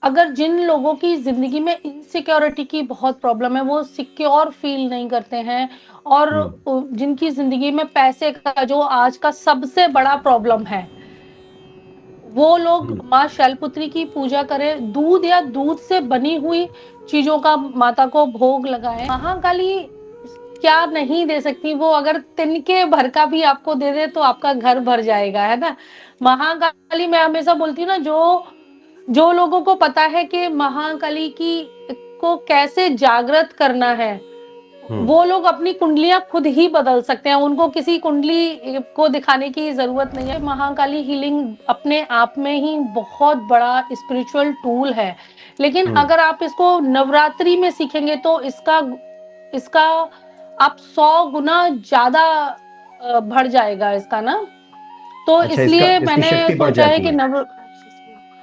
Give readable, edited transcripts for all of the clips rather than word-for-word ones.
अगर जिन लोगों की ज़िंदगी में इनसिक्योरिटी की बहुत प्रॉब्लम है, वो सिक्योर फ़ील नहीं करते हैं और हम्म। जिनकी ज़िंदगी में पैसे का जो आज का सबसे बड़ा प्रॉब्लम है, वो लोग हम्म। माँ शैलपुत्री की पूजा करें, दूध या दूध से बनी हुई चीज़ों का माता को भोग लगाएँ। महाकाली क्या नहीं दे सकती, वो अगर तिनके भर का भी आपको दे दे तो आपका घर भर जाएगा, है ना? महाकाली मैं हमेशा बोलती हूँ ना, जो जो लोगों को पता है कि महाकाली की को कैसे जागृत करना है, हम्म। वो लोग अपनी कुंडलियाँ खुद ही बदल सकते हैं, उनको किसी कुंडली को दिखाने की ज़रूरत नहीं है। महाकाली हीलिंग अपने आप में ही बहुत बड़ा स्पिरिचुअल टूल है, लेकिन हम्म। अगर आप इसको नवरात्रि में सीखेंगे तो इसका इसका आप 100 गुना ज़्यादा बढ़ जाएगा इसका ना। तो अच्छा, इसका इसलिए इसकी मैंने शक्ति बढ़ सोचा है जाती कि है। नव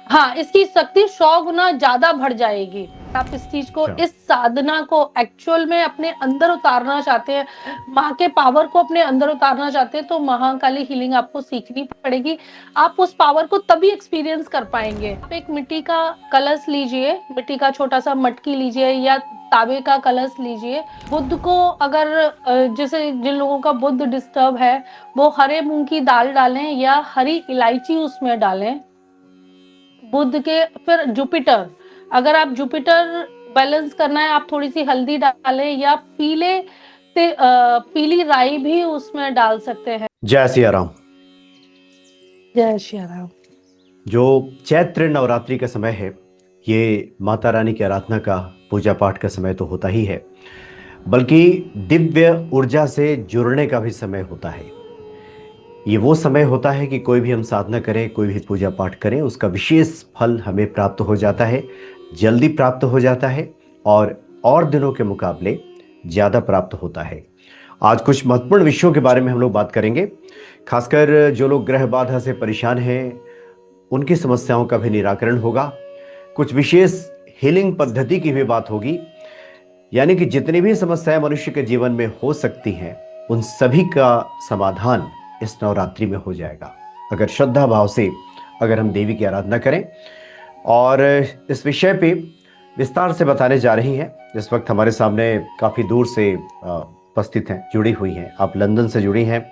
हाँ, इसकी शक्ति 100 गुना ज़्यादा बढ़ जाएगी। आप इस चीज़ को, अच्छा। इस साधना को एक्चुअल में अपने अंदर उतारना चाहते हैं, माँ के पावर को अपने अंदर उतारना चाहते हैं, तो महाकाली हीलिंग आपको सीखनी पड़ेगी। आप उस पावर को तभी एक्सपीरियंस कर पाएँगे। आप एक मिट्टी का कलश लीजिए, मिट्टी का छोटा-सा मटकी लीजिए या तांबे का कलश लीजिए। बुध को अगर जैसे जिन लोगों का बुध डिस्टर्ब है, वो हरे मूँग की दाल डालें या हरी इलायची उसमें डालें। बुध के फिर जुपिटर, अगर आप जुपिटर बैलेंस करना है, आप थोड़ी सी हल्दी डालें या पीली राई भी उसमें डाल सकते हैं। जय सिया राम। जय श्री राम। जो चैत्र नवरात्रि का समय है, ये माता रानी की आराधना का, पूजा पाठ का समय तो होता ही है, बल्कि दिव्य ऊर्जा से जुड़ने का भी समय होता है। ये वो समय होता है कि कोई भी हम साधना करें, कोई भी पूजा पाठ करें, उसका विशेष फल हमें प्राप्त हो जाता है, जल्दी प्राप्त हो जाता है और दिनों के मुकाबले ज़्यादा प्राप्त होता है। आज कुछ महत्वपूर्ण विषयों के बारे में हम लोग बात करेंगे। खासकर जो लोग ग्रह बाधा से परेशान हैं, उनकी समस्याओं का भी निराकरण होगा। कुछ विशेष हीलिंग पद्धति की भी बात होगी। यानी कि जितनी भी समस्याएं मनुष्य के जीवन में हो सकती हैं, उन सभी का समाधान इस नवरात्रि में हो जाएगा, अगर श्रद्धा भाव से अगर हम देवी की आराधना करें। और इस विषय पे विस्तार से बताने जा रही हैं, इस वक्त हमारे सामने काफ़ी दूर से उपस्थित हैं, जुड़ी हुई हैं। आप लंदन से जुड़ी हैं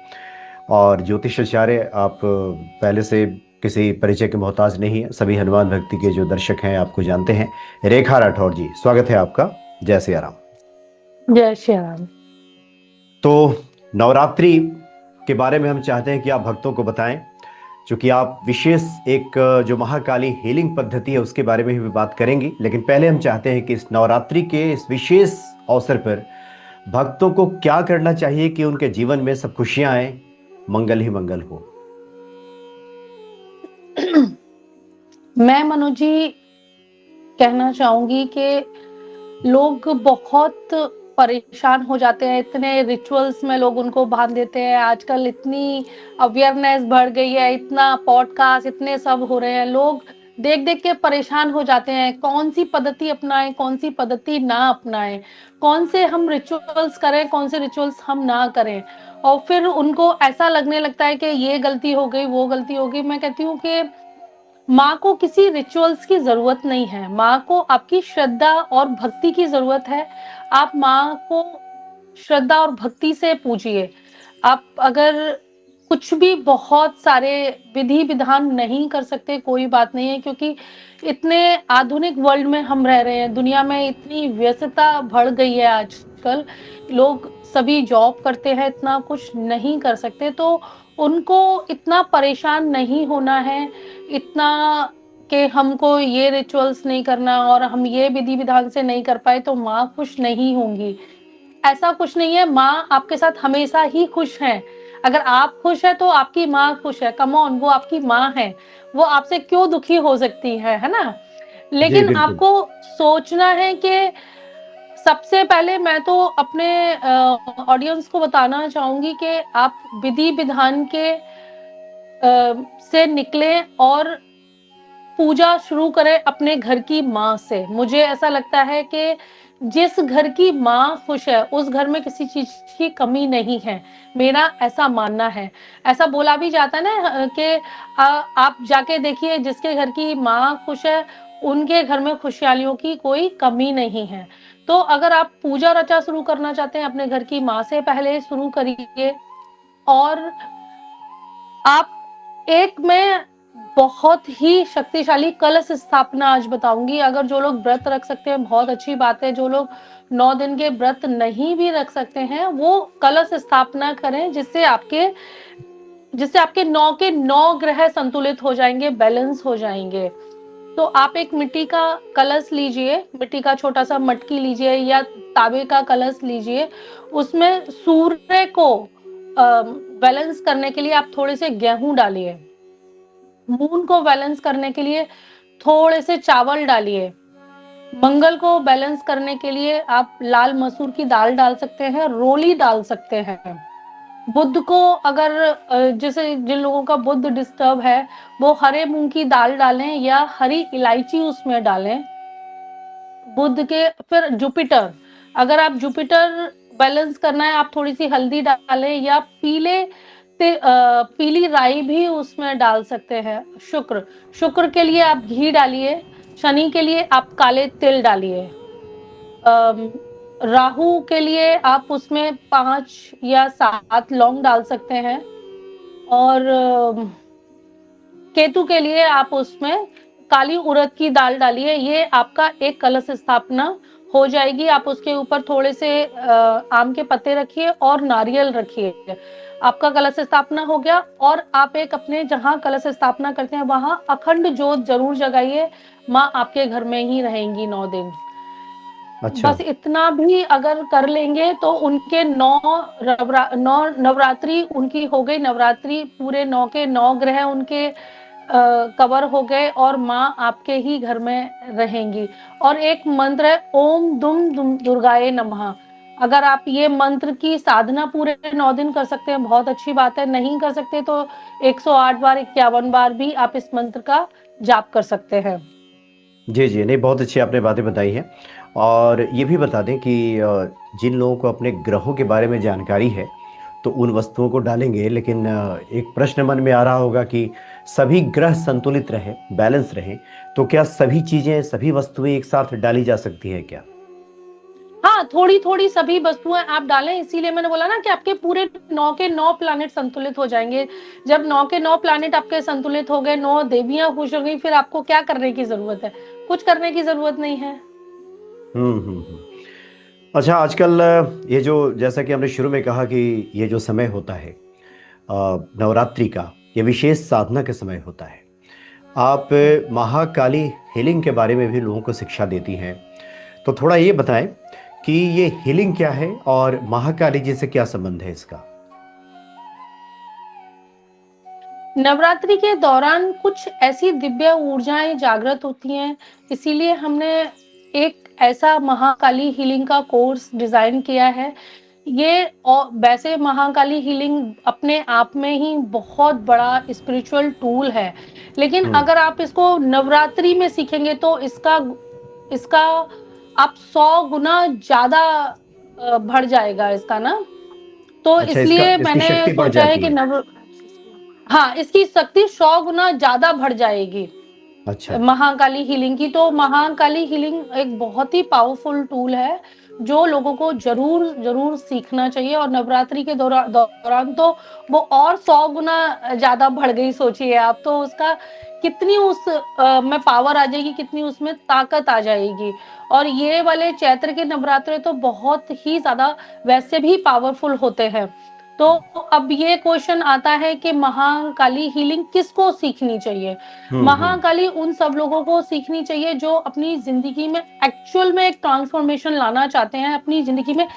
और ज्योतिषाचार्य, आप पहले से किसी परिचय के मोहताज नहीं है, सभी हनुमान भक्ति के जो दर्शक हैं आपको जानते हैं। रेखा राठौर जी, स्वागत है आपका। जय सिया राम। जय श्री राम। तो नवरात्रि के बारे में हम चाहते हैं कि आप भक्तों को बताएं, क्योंकि आप विशेष एक जो महाकाली हीलिंग पद्धति है उसके बारे में भी बात करेंगी। लेकिन पहले हम चाहते हैं कि इस नवरात्रि के इस विशेष अवसर पर भक्तों को क्या करना चाहिए कि उनके जीवन में सब खुशियां आए, मंगल ही मंगल हो। मैं मनोज जी कहना चाहूंगी कि लोग बहुत परेशान हो जाते हैं, इतने रिचुअल्स में लोग उनको बांध देते हैं। आजकल इतनी अवेयरनेस बढ़ गई है, इतना पॉडकास्ट, इतने सब हो रहे हैं, लोग देख देख के परेशान हो जाते हैं। कौन सी पद्धति अपनाएं, कौन सी पद्धति ना अपनाएं, कौन से हम रिचुअल्स करें, कौन से रिचुअल्स हम ना करें। और फिर उनको ऐसा लगने लगता है कि ये गलती हो गई, वो गलती हो गई। मैं कहती हूँ कि माँ को किसी रिचुअल्स की जरूरत नहीं है, माँ को आपकी श्रद्धा और भक्ति की जरूरत है। आप माँ को श्रद्धा और भक्ति से पूजिए। आप अगर कुछ भी बहुत सारे विधि विधान नहीं कर सकते, कोई बात नहीं है, क्योंकि इतने आधुनिक वर्ल्ड में हम रह रहे हैं, दुनिया में इतनी व्यस्तता बढ़ गई है आजकल। लोग सभी जॉब करते हैं, इतना कुछ नहीं कर सकते, तो उनको इतना परेशान नहीं होना है, इतना कि हमको ये रिचुअल्स नहीं करना और हम ये विधि विधान से नहीं कर पाए तो माँ खुश नहीं होंगी। ऐसा कुछ नहीं है, माँ आपके साथ हमेशा ही खुश है। अगर आप खुश है तो आपकी माँ खुश है। कम ऑन, वो आपकी माँ है, वो आपसे क्यों दुखी हो सकती है ना? जी लेकिन बिल्कुल। आपको सोचना है कि सबसे पहले मैं तो अपने ऑडियंस को बताना चाहूंगी कि आप विधि विधान के से निकले और पूजा शुरू करें अपने घर की माँ से। मुझे ऐसा लगता है कि जिस घर की माँ खुश है, उस घर में किसी चीज की कमी नहीं है, मेरा ऐसा मानना है। ऐसा बोला भी जाता है ना कि आप जाके देखिए, जिसके घर की माँ खुश है उनके घर में खुशहालियों की कोई कमी नहीं है। तो अगर आप पूजा रचा शुरू करना चाहते हैं अपने घर की माँ से पहले शुरू करिए। और आप एक मैं बहुत ही शक्तिशाली कलश स्थापना आज बताऊंगी। अगर जो लोग व्रत रख सकते हैं बहुत अच्छी बात है, जो लोग 9 दिन के व्रत नहीं भी रख सकते हैं वो कलश स्थापना करें, जिससे आपके 9 के 9 ग्रह संतुलित हो जाएंगे, बैलेंस हो जाएंगे। तो आप एक मिट्टी का कलश लीजिए, मिट्टी का छोटा सा मटकी लीजिए या तांबे का कलश लीजिए। उसमें सूर्य को बैलेंस करने के लिए आप थोड़े से गेहूं डालिए, मून को बैलेंस करने के लिए थोड़े से चावल डालिए, मंगल को बैलेंस करने के लिए आप लाल मसूर की दाल डाल सकते हैं, रोली डाल सकते हैं। बुध को अगर जैसे जिन लोगों का बुध डिस्टर्ब है वो हरे मूंग की दाल डालें या हरी इलायची उसमें डालें। बुध के फिर जुपिटर, अगर आप जुपिटर बैलेंस करना है आप थोड़ी सी हल्दी डालें या पीली राई भी उसमें डाल सकते हैं। शुक्र के लिए आप घी डालिए, शनि के लिए आप काले तिल डालिए, राहु के लिए आप उसमें 5 या 7 लौंग डाल सकते हैं और केतु के लिए आप उसमें काली उड़द की दाल डालिए। ये आपका एक कलश स्थापना हो जाएगी। आप उसके ऊपर थोड़े से आम के पत्ते रखिए और नारियल रखिए, आपका कलश स्थापना हो गया। और आप एक अपने जहां कलश स्थापना करते हैं वहां अखंड ज्योत जरूर जगाइए, माँ आपके घर में ही रहेंगी 9 दिन। अच्छा। बस इतना भी अगर कर लेंगे तो उनके 9 नवरात्रि उनकी हो गई। नवरात्रि पूरे 9 के 9 ग्रह उनके कवर हो गए और माँ आपके ही घर में रहेंगी। और एक मंत्र है ओम दुम दुम दुर्गाए नमः। अगर आप ये मंत्र की साधना पूरे 9 दिन कर सकते हैं बहुत अच्छी बात है, नहीं कर सकते तो 108 बार 51 बार भी आप इस मंत्र का जाप कर सकते हैं। जी जी, नहीं बहुत अच्छी आपने बातें बताई हैं। और ये भी बता दें कि जिन लोगों को अपने ग्रहों के बारे में जानकारी है तो उन वस्तुओं को डालेंगे, लेकिन एक प्रश्न मन में आ रहा होगा कि सभी ग्रह संतुलित रहे, बैलेंस रहे, तो क्या सभी चीजें, सभी वस्तुएं एक साथ डाली जा सकती हैं क्या? हाँ, थोड़ी-थोड़ी सभी वस्तुएँ आप डालें, इसीलिए मैंने बोला ना कि आपके पूरे 9 के 9 प्लैनेट संतुलित हो जाएँगे। जब 9 के 9 प्लैनेट आपके संतुलित हो गए, 9 देवियाँ खुश हो गई, फिर आपको क्या करने की ज़रूरत है? कुछ करने की ज़रूरत नहीं है। हम्म। अच्छा, आजकल ये जो, जैसा कि हमने शुरू में कहा कि ये जो समय होता है नवरात्रि का, ये विशेष साधना का समय होता है। आप महाकाली हीलिंग के बारे में भी लोगों को शिक्षा देती हैं, तो थोड़ा ये बताएं कि ये हीलिंग क्या है और महाकाली जी से क्या संबंध है इसका? नवरात्रि के दौरान कुछ ऐसी दिव्य ऊर्जाएँ जागृत होती हैं, इसीलिए हमने एक ऐसा महाकाली हीलिंग का कोर्स डिज़ाइन किया है। ये वैसे महाकाली हीलिंग अपने आप में ही बहुत बड़ा स्पिरिचुअल टूल है, लेकिन हम्म। अगर आप इसको नवरात्रि में सीखेंगे तो इसका इसका आप 100 गुना ज़्यादा बढ़ जाएगा इसका ना। तो अच्छा, इसका इसलिए इसकी मैंने शक्ति बढ़ सोचा है जाती कि है। हाँ, इसकी शक्ति 100 गुना ज़्यादा बढ़ जाएगी। अच्छा। महाकाली हीलिंग की, तो महाकाली हीलिंग एक बहुत ही पावरफुल टूल है जो लोगों को जरूर जरूर सीखना चाहिए। और नवरात्रि के दौरान तो वो और 100 गुना ज्यादा बढ़ गई। सोचिए आप तो उसका कितनी में पावर आ जाएगी, कितनी उसमें ताकत आ जाएगी। और ये वाले चैत्र के नवरात्रे तो बहुत ही ज्यादा वैसे भी पावरफुल होते हैं। तो अब ये क्वेश्चन आता है कि महाकाली हीलिंग किसको सीखनी चाहिए? हम्म। महाकाली उन सब लोगों को सीखनी चाहिए जो अपनी जिंदगी में एक्चुअल में एक ट्रांसफॉर्मेशन लाना चाहते हैं, अपनी जिंदगी में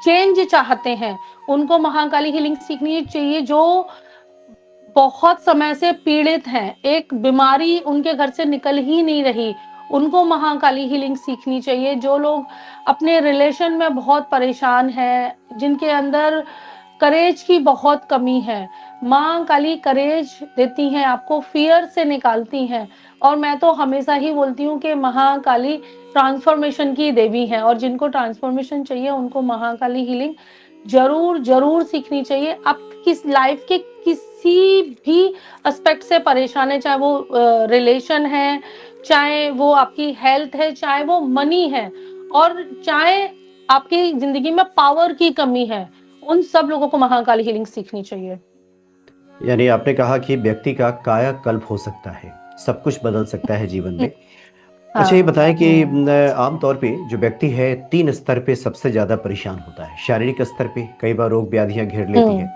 चेंज चाहते हैं। उनको महाकाली हीलिंग सीखनी चाहिए। जो बहुत समय से पीड़ित हैं, एक बीमारी उनके घर से निकल ही नहीं रही, उनको महाकाली हीलिंग सीखनी चाहिए। जो लोग अपने रिलेशन में बहुत परेशान हैं, जिनके अंदर करेज की बहुत कमी है, माँ काली करेज देती हैं, आपको फियर से निकालती हैं। और मैं तो हमेशा ही बोलती हूँ कि महाकाली ट्रांसफॉर्मेशन की देवी है, और जिनको ट्रांसफॉर्मेशन चाहिए उनको महाकाली हीलिंग जरूर जरूर सीखनी चाहिए। आप किस लाइफ के किसी भी एस्पेक्ट से परेशान है, चाहे वो रिलेशन है, चाहे वो आपकी हेल्थ है, चाहे वो मनी है, और चाहे आपकी जिंदगी में पावर की कमी है, उन सब लोगों को महाकाली हीलिंग सीखनी चाहिए। यानी आपने कहा कि व्यक्ति का कायाकल्प हो सकता है, सब कुछ बदल सकता है जीवन में। अच्छा, ये हाँ। बताएं कि आम तौर पे जो व्यक्ति है 3 स्तर पे सबसे ज्यादा परेशान होता है। शारीरिक स्तर पे कई बार रोग व्याधियां घेर लेती हम्म। है,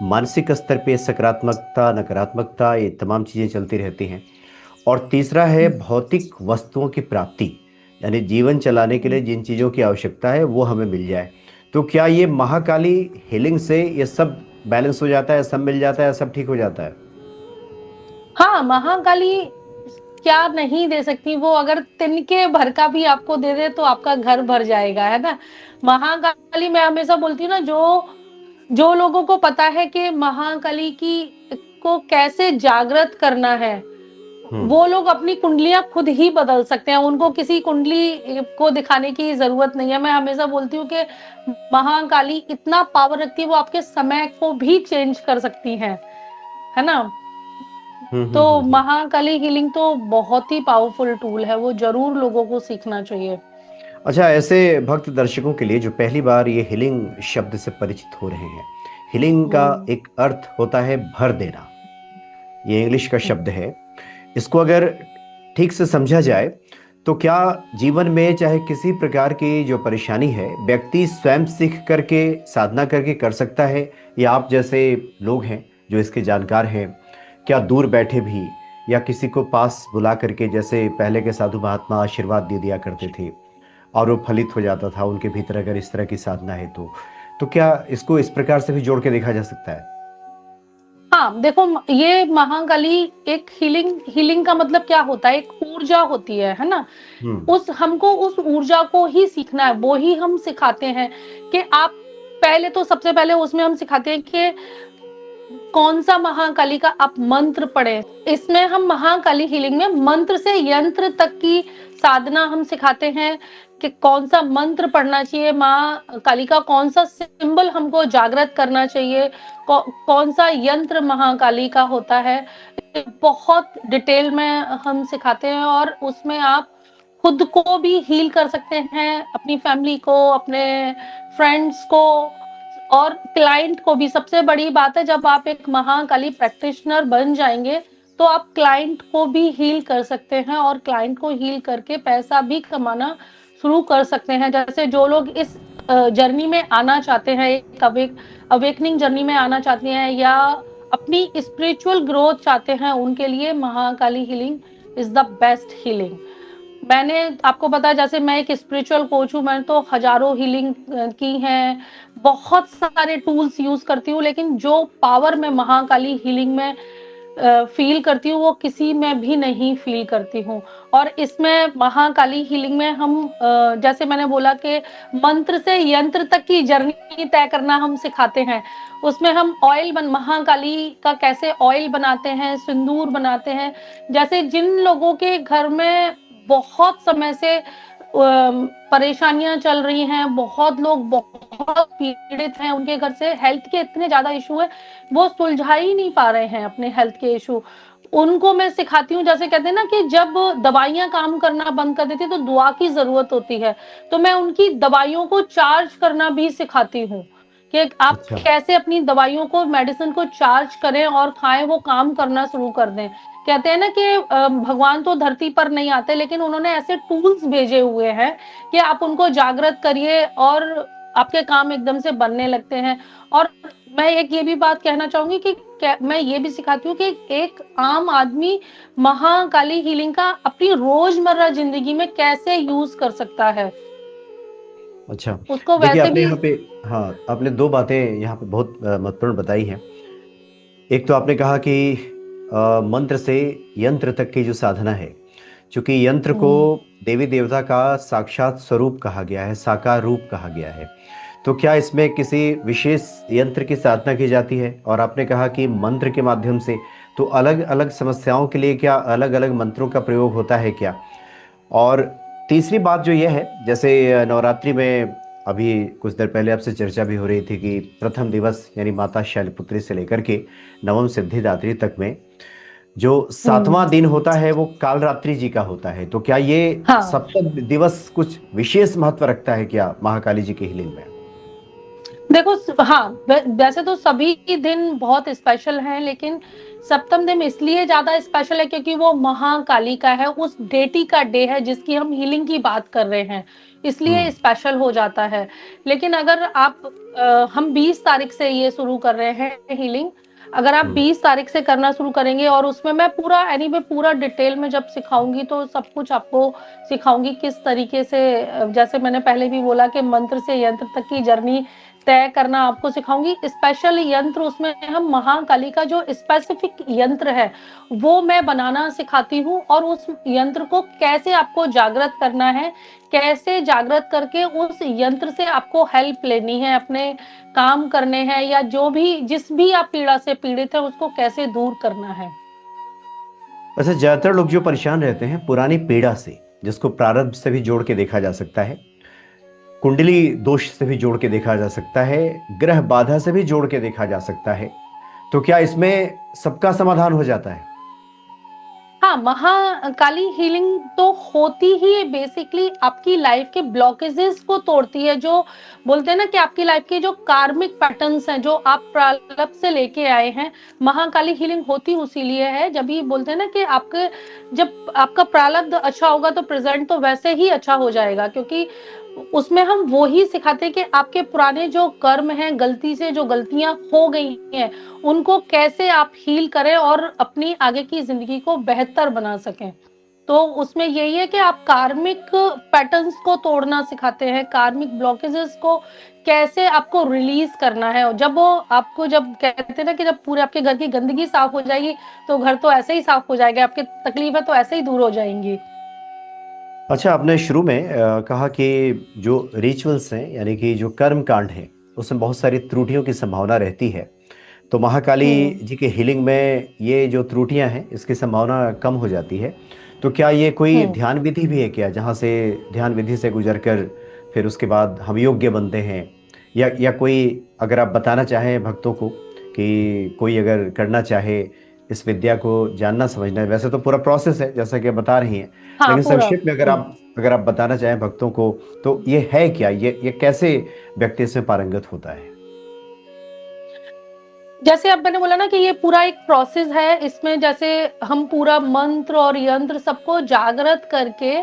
मानसिक स्तर पे सकारात्मकता नकारात्मकता ये तमाम चीजें चलती रहती हैं, और तीसरा है भौतिक वस्तुओं की प्राप्ति, यानी जीवन चलाने के लिए जिन चीजों की आवश्यकता है वो हमें मिल जाए। तो क्या ये महाकाली हीलिंग से ये सब बैलेंस हो जाता है, सब मिल जाता है, सब ठीक हो जाता है? हाँ, महाकाली क्या नहीं दे सकती, वो अगर तिनके भर का भी आपको दे दे तो आपका घर भर जाएगा, है ना। महाकाली, मैं हमेशा बोलती हूँ ना, जो जो लोगों को पता है कि महाकाली की को कैसे जागृत करना है, हम्म। वो लोग अपनी कुंडलियां खुद ही बदल सकते हैं। उनको किसी कुंडली को दिखाने की जरूरत नहीं है। मैं हमेशा बोलती हूँ कि महाकाली इतना पावर रखती है, वो आपके समय को भी चेंज कर सकती है ना। हम्म। तो महाकाली हीलिंग तो बहुत ही पावरफुल टूल है, वो जरूर लोगों को सीखना चाहिए। अच्छा, ऐसे भक्त दर्शकों के लिए जो पहली बार ये हीलिंग शब्द से परिचित हो रहे हैं, हीलिंग का हम्म। एक अर्थ होता है भर देना। ये इंग्लिश का हम्म। शब्द है। इसको अगर ठीक से समझा जाए तो क्या जीवन में चाहे किसी प्रकार की जो परेशानी है व्यक्ति स्वयं सीख करके साधना करके कर सकता है, या आप जैसे लोग हैं जो इसके जानकार हैं, क्या दूर बैठे भी या किसी को पास बुला करके, जैसे पहले के साधु महात्मा आशीर्वाद दे दिया करते थे और वो फलित हो जाता था उनके भीतर, अगर इस तरह की साधना है तो क्या इसको इस प्रकार से भी जोड़ के देखा जा सकता है? हाँ, देखो, ये महाकाली एक हीलिंग का मतलब क्या होता है, एक ऊर्जा होती है ना। हम्म। उस हमको उस ऊर्जा को ही सीखना है, वो ही हम सिखाते हैं कि आप पहले तो सबसे पहले उसमें हम सिखाते हैं कि कौन सा महाकाली का आप मंत्र पढ़े। इसमें हम महाकाली हीलिंग में मंत्र से यंत्र तक की साधना हम सिखाते हैं कि कौन सा मंत्र पढ़ना चाहिए, माँ काली का कौन सा सिंबल हमको जागृत करना चाहिए, कौन सा यंत्र महाकाली का होता है, बहुत डिटेल में हम सिखाते हैं। और उसमें आप खुद को भी हील कर सकते हैं, अपनी फैमिली को, अपने फ्रेंड्स को, और क्लाइंट को भी। सबसे बड़ी बात है, जब आप एक महाकाली प्रैक्टिशनर बन जाएंगे तो आप क्लाइंट को भी हील कर सकते हैं, और क्लाइंट को हील करके पैसा भी कमाना शुरू कर सकते हैं। जैसे जो लोग इस जर्नी में आना चाहते हैं, एक अवेकनिंग जर्नी में आना चाहते हैं, या अपनी स्पिरिचुअल ग्रोथ चाहते हैं, उनके लिए Mahakali healing is the best healing. मैंने आपको बताया, जैसे मैं एक स्पिरिचुअल कोच हूँ, मैंने तो हजारों हीलिंग की हैं, बहुत सारे टूल्स यूज करती हूँ, लेकिन जो पावर मैं महाकाली हीलिंग में फील करती हूँ, वो किसी में भी नहीं फील करती हूँ। और इसमें महाकाली हीलिंग में हम जैसे मैंने बोला कि मंत्र से यंत्र तक की जर्नी तय करना हम सिखाते हैं। उसमें हम महाकाली का कैसे ऑयल बनाते हैं, सिंदूर बनाते हैं। जैसे जिन लोगों के घर में बहुत समय से परेशानियां चल रही हैं, बहुत लोग बहुत पीड़ित हैं, उनके घर से हेल्थ के इतने ज्यादा इशू है, वो सुलझा ही नहीं पा रहे हैं अपने हेल्थ के इशू, उनको मैं सिखाती हूँ। जैसे कहते हैं ना कि जब दवाइयां काम करना बंद कर देती है तो दुआ की जरूरत होती है, तो मैं उनकी दवाइयों को चार्ज करना भी सिखाती हूँ कि आप अच्छा। कैसे अपनी दवाइयों को, मेडिसिन को चार्ज करें और खाएं, वो काम करना शुरू कर दें। कहते हैं ना कि भगवान तो धरती पर नहीं आते, लेकिन उन्होंने ऐसे टूल्स भेजे हुए हैं कि आप उनको जागृत करिए और आपके काम एकदम से बनने लगते हैं। और मैं एक ये भी बात कहना चाहूंगी कि मैं ये भी सिखाती हूँ कि एक आम आदमी महाकाली हीलिंग का अपनी रोजमर्रा जिंदगी में कैसे यूज कर सकता है, अच्छा, उसको देखिए वैसे आपने भी। यहाँ पे, हाँ, आपने दो बातें यहाँ पे बहुत महत्वपूर्ण बताई हैं। एक तो आपने कहा कि मंत्र से यंत्र तक की जो साधना है, चूंकि यंत्र को हम्म। देवी देवता का साक्षात स्वरूप कहा गया है, साकार रूप कहा गया है, तो क्या इसमें किसी विशेष यंत्र की साधना की जाती है? और आपने कहा कि मंत्र के माध्यम से, तो अलग अलग समस्याओं के लिए क्या अलग अलग मंत्रों का प्रयोग होता है क्या? और तीसरी बात जो यह है, जैसे नवरात्रि में अभी कुछ देर पहले आपसे चर्चा भी हो रही थी कि प्रथम दिवस यानी माता शैलपुत्री से लेकर के नवम सिद्धिदात्री तक में जो हम्म। 7वां दिन होता है वो कालरात्रि जी का होता है, तो क्या ये हाँ सप्तम दिवस कुछ विशेष महत्व रखता है क्या महाकाली जी की हीलिंग में? देखो, हाँ, वैसे तो सभी दिन बहुत स्पेशल हैं, लेकिन सप्तम दिन इसलिए ज्यादा स्पेशल है क्योंकि वो महाकाली का है, उस डेटी का डे है जिसकी हम हीलिंग की बात कर रहे हैं, इसलिए हम्म। स्पेशल हो जाता है। लेकिन अगर आप हम 20 तारीख से ये शुरू कर रहे हैं हीलिंग, अगर आप हम्म। 20 तारीख से करना शुरू करेंगे, और उसमें मैं पूरा एनीवे पूरा डिटेल में जब सिखाऊंगी तो सब कुछ आपको सिखाऊंगी किस तरीके से, जैसे मैंने पहले भी बोला कि मंत्र से यंत्र तक की जर्नी तय करना आपको सिखाऊंगी। स्पेशल यंत्र उसमें हम महाकाली का जो स्पेसिफिक यंत्र है वो मैं बनाना सिखाती हूँ, और उस यंत्र को कैसे आपको जागृत करना है, कैसे जागृत करके उस यंत्र से आपको हेल्प लेनी है, अपने काम करने हैं, या जो भी जिस भी आप पीड़ा से पीड़ित है उसको कैसे दूर करना है। वैसे ज्यादातर लोग जो परेशान रहते हैं पुरानी पीड़ा से, जिसको प्रारब्ध से भी जोड़ के देखा जा सकता है, कुंडली दोष से भी जोड़ के देखा जा सकता है, ग्रह बाधा से भी जोड़ के देखा जा सकता है, तो क्या इसमें सबका समाधान हो जाता है? हाँ, महाकाली हीलिंग तो होती ही बेसिकली आपकी लाइफ के ब्लॉकेजेस को तोड़ती है, जो बोलते हैं ना कि आपकी लाइफ के जो कार्मिक पैटर्न्स हैं जो आप प्रारब्ध से लेके आए हैं, महाकाली हीलिंग होती उसीलिए है। जब ये बोलते हैं ना कि आपके जब आपका प्रारब्ध अच्छा होगा तो प्रेजेंट तो वैसे ही अच्छा हो जाएगा, क्योंकि उसमें हम वो ही सिखाते हैं कि आपके पुराने जो कर्म हैं, गलती से जो गलतियां हो गई हैं, उनको कैसे आप हील करें और अपनी आगे की जिंदगी को बेहतर बना सकें। तो उसमें यही है कि आप कार्मिक पैटर्न्स को तोड़ना सिखाते हैं, कार्मिक ब्लॉकेजेस को कैसे आपको रिलीज करना है। और जब वो आपको, जब कहते हैं ना कि जब पूरे आपके घर की गंदगी साफ हो जाएगी तो घर तो ऐसे ही साफ हो जाएगा, आपकी तकलीफें तो ऐसे ही दूर हो जाएंगी। अच्छा, आपने शुरू में कहा कि जो रिचुअल्स हैं यानी कि जो कर्म कांड हैं उसमें बहुत सारी त्रुटियों की संभावना रहती है, तो महाकाली हम्म। जी के हीलिंग में ये जो त्रुटियां हैं इसकी संभावना कम हो जाती है। तो क्या ये कोई हम्म। ध्यान विधि भी है क्या, जहाँ से ध्यान विधि से गुजर कर फिर उसके बाद हम योग्य बनते हैं, या कोई, अगर आप बताना चाहें भक्तों को कि कोई अगर करना चाहे इस विद्या को जानना समझना है, वैसे तो पूरा प्रोसेस है जैसा कि आप बता रही हैं, हाँ, लेकिन पूरा। संक्षिप्त में अगर आप बताना चाहें भक्तों को, तो ये है क्या, ये कैसे व्यक्ति इसमें पारंगत होता है? जैसे अब मैंने बोला ना कि ये पूरा एक प्रोसेस है, इसमें जैसे हम पूरा मंत्र और यंत्र सबको जागृत करके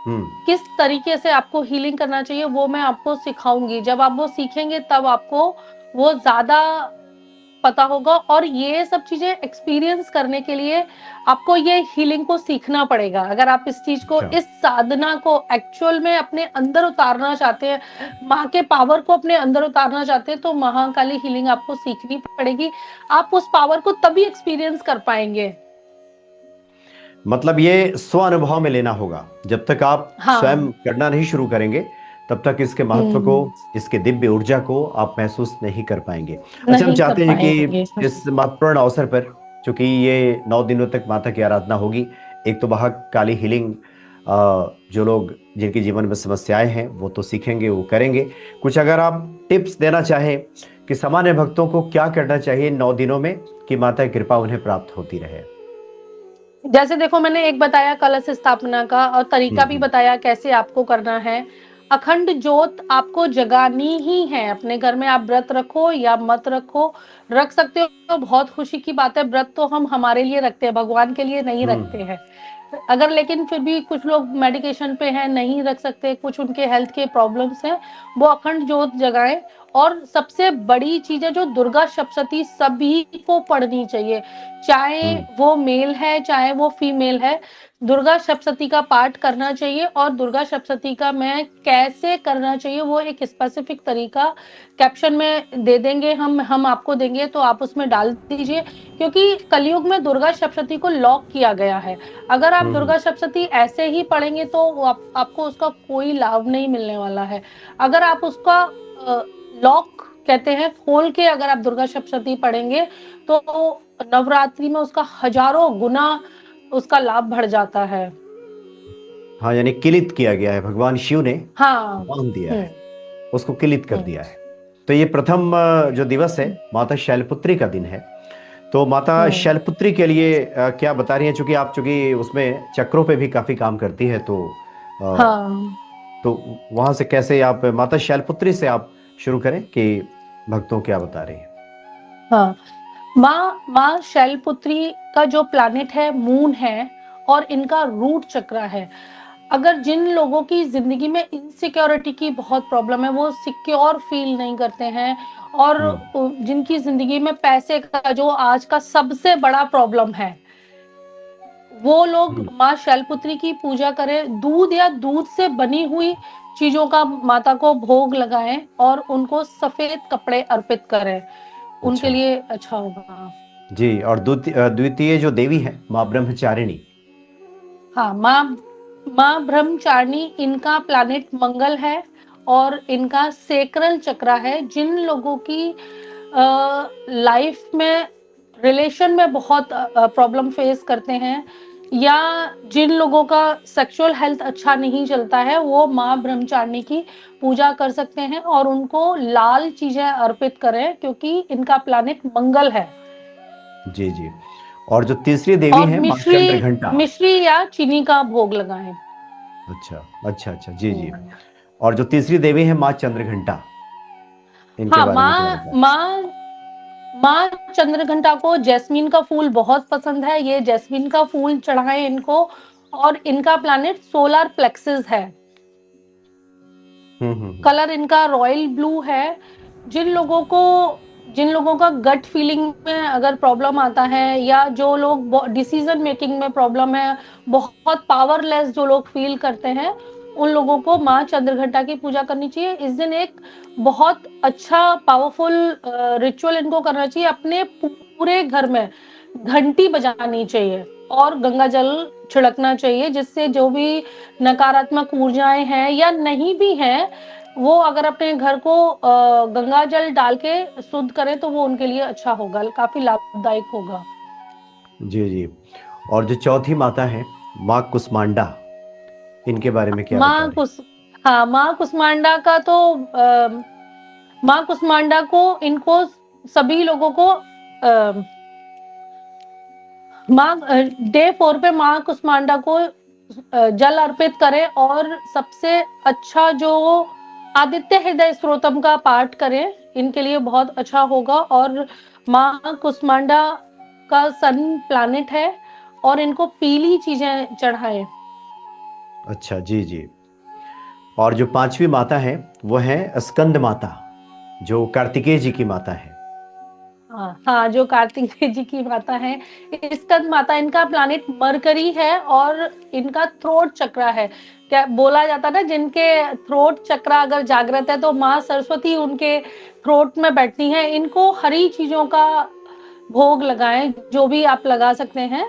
हम्म। किस तरीके से आपको हीलिंग करना चाहिए वो मैं आपको सिखाऊंगी। जब आप वो सीखेंगे तब आपको वो ज्यादा पता होगा, और ये सब चीजें एक्सपीरियंस करने के लिए आपको ये हीलिंग को सीखना पड़ेगा। अगर आप इस चीज को, अच्छा। इस साधना को एक्चुअल में अपने अंदर उतारना चाहते हैं, माँ के पावर को अपने अंदर उतारना चाहते हैं, तो महाकाली हीलिंग आपको सीखनी पड़ेगी। आप उस पावर को तभी एक्सपीरियंस कर पाएंगे। मतलब ये स्व अनुभव में लेना होगा, जब तक आप स्वयं हाँ। करना नहीं शुरू करेंगे तब तक इसके महत्व को, हम्म। इसके दिव्य ऊर्जा को आप महसूस नहीं कर पाएंगे। अच्छा, हम नहीं कर चाहते हैं कि पाएंगे। इस महत्वपूर्ण अवसर पर, चूंकि ये 9 दिनों तक माता की आराधना होगी, एक तो महाकाली हीलिंग जो लोग जिनके जीवन में समस्याएं हैं वो तो सीखेंगे, वो करेंगे, कुछ अगर आप टिप्स देना चाहें कि सामान्य भक्तों को क्या करना चाहिए 9 दिनों में कि माता की कृपा उन्हें प्राप्त होती रहे। जैसे देखो, मैंने एक बताया कलश स्थापना का, और तरीका भी हम्म। बताया कैसे आपको करना है। अखंड ज्योत आपको जगानी ही है अपने घर में, आप व्रत रखो या मत रखो, रख सकते हो तो बहुत खुशी की बात है। व्रत तो हम हमारे लिए रखते हैं, भगवान के लिए नहीं रखते हम्म। हैं। अगर लेकिन फिर भी कुछ लोग मेडिकेशन पे हैं, नहीं रख सकते, कुछ उनके हेल्थ के प्रॉब्लम्स हैं, वो अखंड ज्योत जगाएं। और सबसे बड़ी चीज है जो दुर्गा सप्तशती सभी को पढ़नी चाहिए, चाहे हम्म। वो मेल है चाहे वो फीमेल है, दुर्गा सप्तशती का पाठ करना चाहिए। और दुर्गा सप्तशती का मैं कैसे करना चाहिए वो एक स्पेसिफिक तरीका कैप्शन में दे देंगे, हम आपको देंगे, तो आप उसमें डाल दीजिए। क्योंकि कलयुग में दुर्गा सप्तशती को लॉक किया गया है, अगर आप हम्म। दुर्गा सप्तशती ऐसे ही पढ़ेंगे तो आपको उसका कोई लाभ नहीं मिलने वाला है। अगर आप उसका लॉक कहते हैं खोल के अगर आप दुर्गा सप्तशती पढ़ेंगे तो नवरात्रि में उसका हजारों गुना उसका लाभ बढ़ जाता है। हाँ, यानी किलित किया गया है, भगवान शिव ने हाँ। बांध दिया हम्म। है, उसको किलित कर हम्म। दिया है। तो ये प्रथम जो दिवस है माता शैलपुत्री का दिन है, तो माता हम्म। शैलपुत्री के लिए क्या बता रही हैं, चूंकि आप चूंकि उसमें चक्रों पे भी काफी काम करती है, अ, हाँ। तो वहां से कैसे आप माता शैलपुत्री से आप शुरू करें कि भक्तों क्या बता रही हैं। हाँ, माँ शैलपुत्री का जो प्लैनेट है मून है, और इनका रूट चक्र है। अगर जिन लोगों की जिंदगी में इनसिक्योरिटी की बहुत प्रॉब्लम है, वो सिक्योर फील नहीं करते हैं, और हम्म। जिनकी जिंदगी में पैसे का जो आज का सबसे बड़ा प्रॉब्लम है, वो लोग हम्म। माँ शैलपुत्री की पूजा करें, दूध या दूध से बनी हुई चीजों का माता को भोग लगाएं और उनको सफेद कपड़े अर्पित करें, उनके अच्छा। लिए अच्छा होगा। जी, और द्वितीय जो देवी है माँ ब्रह्मचारिणी। हाँ, माँ ब्रह्मचारिणी, इनका प्लैनेट मंगल है, और इनका सेक्रल चक्र है। जिन लोगों की लाइफ में रिलेशन में बहुत प्रॉब्लम फेस करते हैं, या जिन लोगों का सेक्सुअल हेल्थ अच्छा नहीं चलता है, वो माँ ब्रह्मचारिणी की पूजा कर सकते हैं और उनको लाल चीजें अर्पित करें, क्योंकि इनका प्लैनेट मंगल है। जी जी। और जो तीसरी देवी और है माँ मिश्री चंद्रघंटा। मिश्री या चीनी का भोग लगाएं। अच्छा अच्छा अच्छा, जी जी। हम्म। और जो तीसरी देवी है माँ चंद्रघंटा, इनके हाँ, बारे में क्या बताएं। माँ चंद्रघंटा को जैस्मीन का फूल बहुत पसंद है, ये जैस्मीन का फूल चढ़ाएं इनको। और इनका प्लैनेट सोलर प्लेक्सिस है, हम्म। कलर इनका रॉयल ब्लू है। जिन लोगों को जिन लोगों का गट फीलिंग में अगर प्रॉब्लम आता है, या जो लोग डिसीजन मेकिंग में प्रॉब्लम है, बहुत पावरलेस जो लोग फील करते हैं, उन लोगों को माँ चंद्रघंटा की पूजा करनी चाहिए। इस दिन एक बहुत अच्छा पावरफुल रिचुअल इनको करना चाहिए, अपने पूरे घर में घंटी बजानी चाहिए और गंगा जल छिड़कना चाहिए, जिससे जो भी नकारात्मक ऊर्जाएं हैं या नहीं भी हैं, वो अगर अपने घर को गंगा जल डाल के शुद्ध करें तो वो उनके लिए अच्छा होगा, काफी लाभदायक होगा। जी जी। और जो चौथी माता है माँ कुष्मांडा, इनके बारे में क्या बता माँ रहे कुस हाँ, माँ कुष्मांडा का तो माँ कुष्मांडा को, इनको सभी लोगों को माँ डे 4 पे माँ कुष्मांडा को जल अर्पित करें, और सबसे अच्छा जो आदित्य हृदय स्त्रोतम का पाठ करें, इनके लिए बहुत अच्छा होगा। और माँ कुष्मांडा का सन प्लैनेट है, और इनको पीली चीजें चढ़ाएं। अच्छा, जी जी। और जो पांचवी माता है वो है स्कंद माता, जो कार्तिकेय जी की माता है। हाँ हाँ, जो कार्तिकेय जी की माता है, स्कंद माता, इनका प्लैनेट मरकरी है, और इनका थ्रोट चक्र है। क्या बोला जाता ना, जिनके थ्रोट चक्र अगर जागृत है तो माँ सरस्वती उनके थ्रोट में बैठती हैं। इनको हरी चीजों का भोग लगाएं, जो भी आप लगा सकते हैं।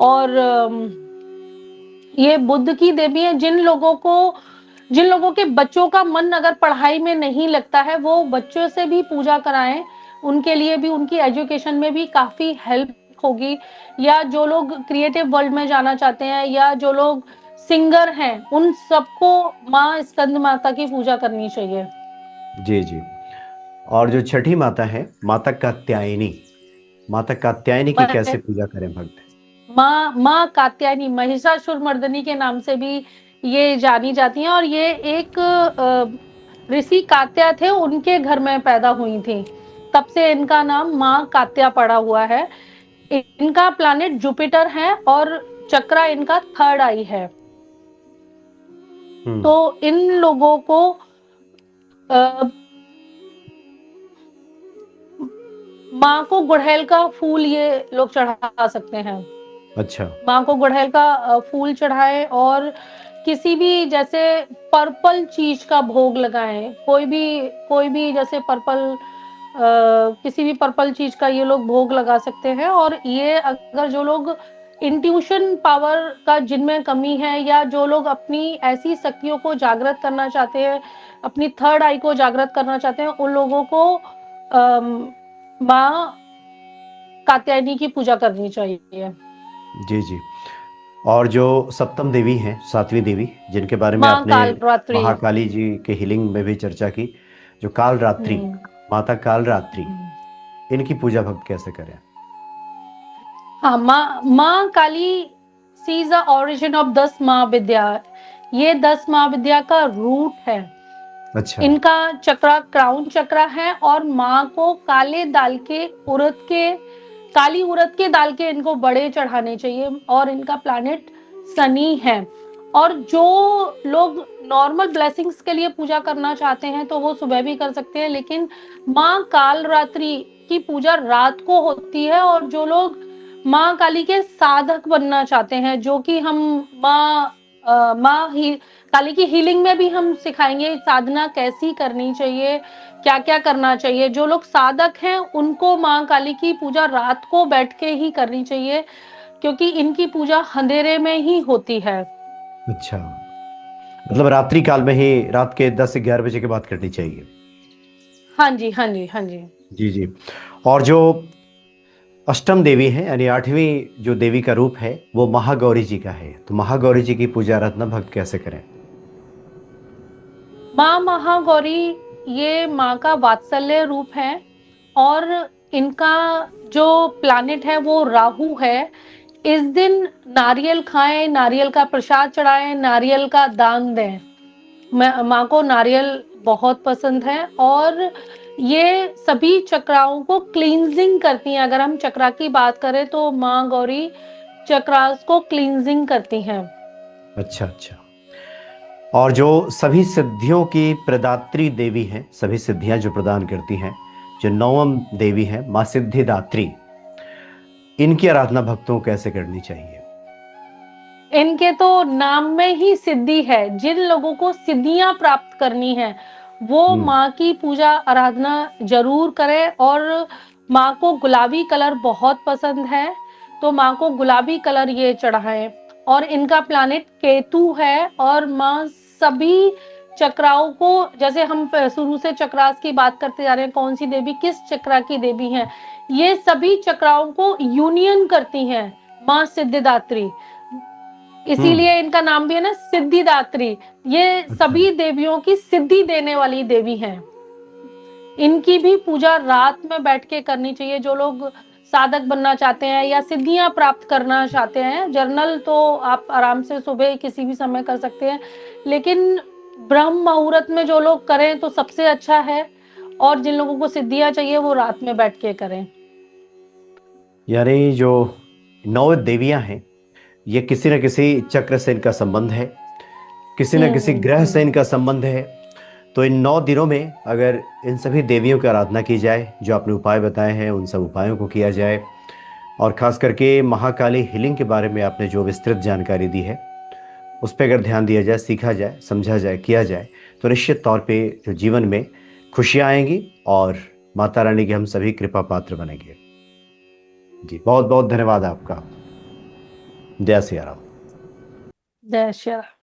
और ये बुद्ध की देवी है। जिन लोगों के बच्चों का मन अगर पढ़ाई में नहीं लगता है, वो बच्चों से भी पूजा कराएं, उनके लिए भी, उनकी एजुकेशन में भी काफी हेल्प होगी। या जो लोग क्रिएटिव वर्ल्ड में जाना चाहते हैं, या जो लोग सिंगर हैं, उन सबको माँ स्कंद माता की पूजा करनी चाहिए। जी जी। और जो छठी माता है माता कात्यायनी, माता कात्यायनी की कैसे पूजा करें भक्त। माँ कात्यायनी महिषासुर मर्दनी के नाम से भी ये जानी जाती हैं, और ये एक ऋषि कात्या थे, उनके घर में पैदा हुई थी, तब से इनका नाम माँ कात्या पड़ा हुआ है। इनका प्लैनेट जुपिटर है, और चक्रा इनका थर्ड आई है। हम्म। तो इन लोगों को माँ को गुड़हल का फूल ये लोग चढ़ा सकते हैं। अच्छा। माँ को गुड़हल का फूल चढ़ाएं, और किसी भी जैसे पर्पल चीज का भोग लगाएं। कोई भी जैसे पर्पल, किसी भी पर्पल चीज का ये लोग भोग लगा सकते हैं। और ये अगर जो लोग इंट्यूशन पावर का जिनमें कमी है, या जो लोग अपनी ऐसी शक्तियों को जागृत करना चाहते हैं, अपनी थर्ड आई को जागृत करना चाहते हैं, उन लोगों को माँ कात्यायनी की पूजा करनी चाहिए। जी जी। और जो सप्तम देवी हैं, सातवीं देवी, जिनके बारे में माँ आपने काल रात्रि। महाकाली जी के हीलिंग में भी चर्चा की, जो काल रात्रि, हम्म। माता काल रात्रि, हम्म। इनकी पूजा भक्त कैसे करें। हाँ, माँ काली सी इज द ऑरिजिन ऑफ 10 महाविद्या। ये 10 महाविद्या का रूट है। अच्छा। इनका चक्रा क्राउन चक्रा है और माँ को काली उड़द के दाल के इनको बड़े चढ़ाने चाहिए। और इनका प्लैनेट शनि है। और जो लोग नॉर्मल ब्लेसिंग्स के लिए पूजा करना चाहते हैं तो वो सुबह भी कर सकते हैं, लेकिन माँ काल रात्रि की पूजा रात को होती है। और जो लोग माँ काली के साधक बनना चाहते हैं, जो कि हम माँ ही काली की हीलिंग में भी हम सिखाएंगे साधना कैसी करनी चाहिए, क्या क्या करना चाहिए। जो लोग साधक हैं उनको माँ काली की पूजा रात को बैठ के ही करनी चाहिए, क्योंकि इनकी पूजा अंधेरे में ही होती है। अच्छा, मतलब रात्रि काल में ही, रात के 10 से 11 बजे के बाद करनी चाहिए। हाँ जी, हाँ जी, हाँ जी। जी जी। और जो अष्टम देवी है, यानी 8वीं जो देवी का रूप है, वो महागौरी जी का है। तो महागौरी जी की पूजा रत्न भक्त कैसे करें? माँ महागौरी ये माँ का वात्सल्य रूप है। और इनका जो प्लैनेट है वो राहु है। इस दिन नारियल खाएं, नारियल का प्रसाद चढ़ाएं, नारियल का दान दें। माँ को नारियल बहुत पसंद है। और ये सभी चक्राओं को क्लींजिंग करती हैं। अगर हम चक्रा की बात करें तो माँ गौरी चक्रास को क्लींजिंग करती हैं। अच्छा अच्छा। और जो सभी सिद्धियों की प्रदात्री देवी हैं, सभी सिद्धियां जो प्रदान करती हैं, जो नवम देवी है माँ सिद्धिदात्री, इनकी आराधना भक्तों को कैसे करनी चाहिए? इनके तो नाम में ही सिद्धि है। जिन लोगों को सिद्धियां प्राप्त करनी है वो हम्म। माँ की पूजा आराधना जरूर करें। और माँ को गुलाबी कलर बहुत पसंद है, तो माँ को गुलाबी कलर ये चढ़ाएं। और इनका प्लैनेट केतु है। और माँ सभी चक्राओं को, जैसे हम शुरू से चक्रास की बात करते जा रहे हैं, कौन सी देवी किस चक्रा की देवी है, ये सभी चक्राओं को यूनियन करती हैं माँ सिद्धिदात्री। हम्म। इसीलिए इनका नाम भी है ना सिद्धिदात्री। ये अच्छा। सभी देवियों की सिद्धि देने वाली देवी हैं। इनकी भी पूजा रात में बैठ के करनी चाहिए। जो लोग साधक बनना चाहते हैं या सिद्धियां प्राप्त करना चाहते हैं, जर्नल तो आप आराम से सुबह किसी भी समय कर सकते हैं, लेकिन ब्रह्म मुहूर्त में जो लोग करें तो सबसे अच्छा है। और जिन लोगों को सिद्धियां चाहिए वो रात में बैठ के करें। यानी जो 9 देवियां हैं, ये किसी न किसी चक्र से इनका संबंध है, किसी न किसी ग्रह से इनका संबंध है। तो इन 9 दिनों में अगर इन सभी देवियों की आराधना की जाए, जो आपने उपाय बताए हैं उन सब उपायों को किया जाए, और खास करके महाकाली हीलिंग के बारे में आपने जो विस्तृत जानकारी दी है, उस पर अगर ध्यान दिया जाए, सीखा जाए, समझा जाए, किया जाए, तो निश्चित तौर पे जो जीवन में खुशियाँ आएंगी और माता रानी के हम सभी कृपा पात्र बनेंगे। जी, बहुत बहुत धन्यवाद आपका। जय सिया राम। जय श्री राम।